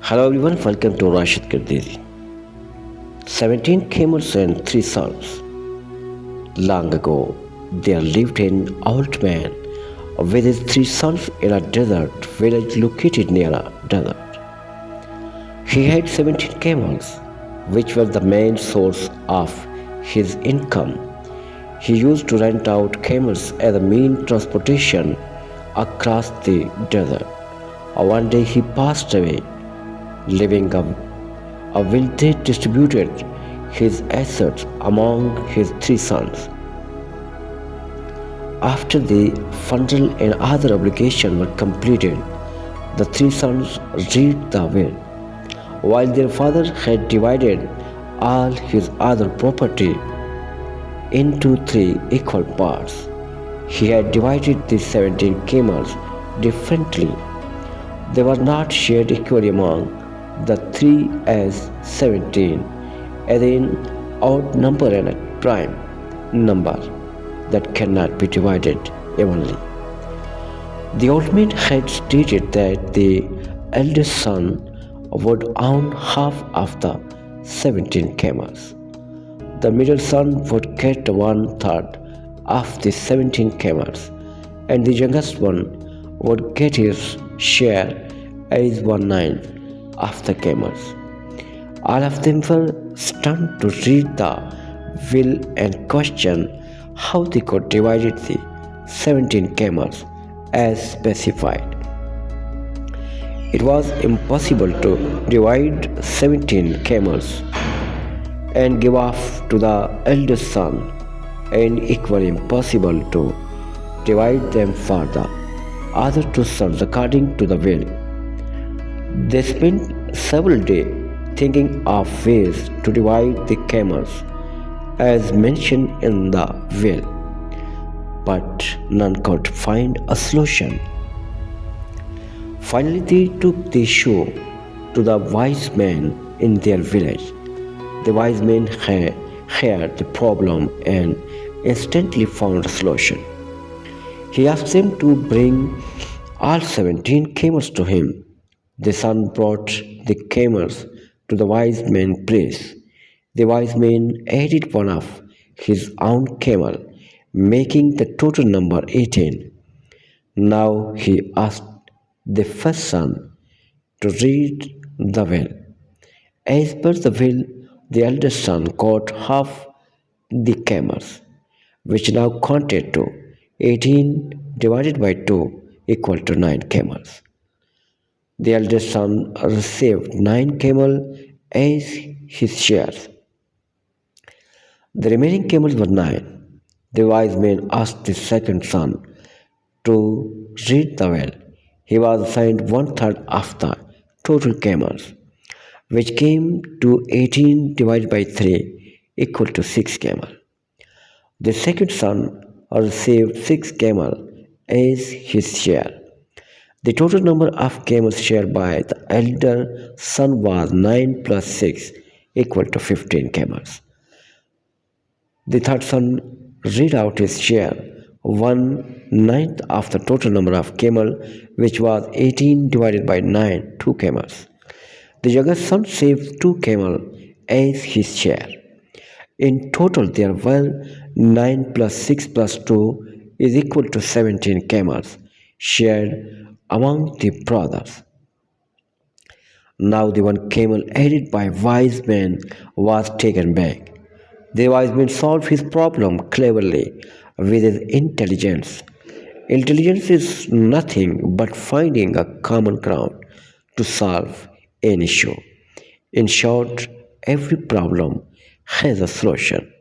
Hello everyone, welcome to Rashid Kirdizi. 17 camels and 3 sons. Long ago, there lived an old man with his 3 sons in a desert village located near a desert. He had 17 camels, which were the main source of his income. He used to rent out camels as a means transportation across the desert. One day he passed away, leaving a will they distributed his assets among his 3 sons. After the funeral and other obligations were completed, the 3 sons read the will. While their father had divided all his other property into 3 equal parts, he had divided the 17 camels differently. They were not shared equally among the 3 as 17, as in odd number and a prime number that cannot be divided evenly. The old man had stated that the eldest son would own half of the 17 camels. The middle son would get 1/3 of the 17 camels, and the youngest one would get his share as 1/9 of the camels. All of them were stunned to read the will and question how they could divide the 17 camels as specified. It was impossible to divide 17 camels and give off to the eldest son, and equally impossible to divide them for the other 2 sons according to the will. They spent several days thinking of ways to divide the camels as mentioned in the will, but none could find a solution. Finally, they took the issue to the wise man in their village. The wise man heard the problem and instantly found a solution. He asked them to bring all 17 camels to him. The son brought the camels to the wise man's place. The wise man added one of his own camel, making the total number 18. Now he asked the first son to read the will. As per the will, the eldest son got half the camels, which now counted to 18 divided by 2 equal to 9 camels. The eldest son received 9 camels as his shares. The remaining camels were 9. The wise man asked the second son to read the will. He was assigned 1/3 of the total camels, which came to 18 divided by 3 equal to 6 camels. The second son received 6 camels as his share. The total number of camels shared by the elder son was 9 plus 6 equal to 15 camels. The third son read out his share, 1/9 of the total number of camels, which was 18 divided by 9, 2 camels. The youngest son saved 2 camels as his share. In total, there were 9 plus 6 plus 2 is equal to 17 camels shared among the brothers. Now the 1 camel added by wise man was taken back. The wise man solved his problem cleverly with his intelligence. Intelligence is nothing but finding a common ground to solve an issue. In short, every problem has a solution.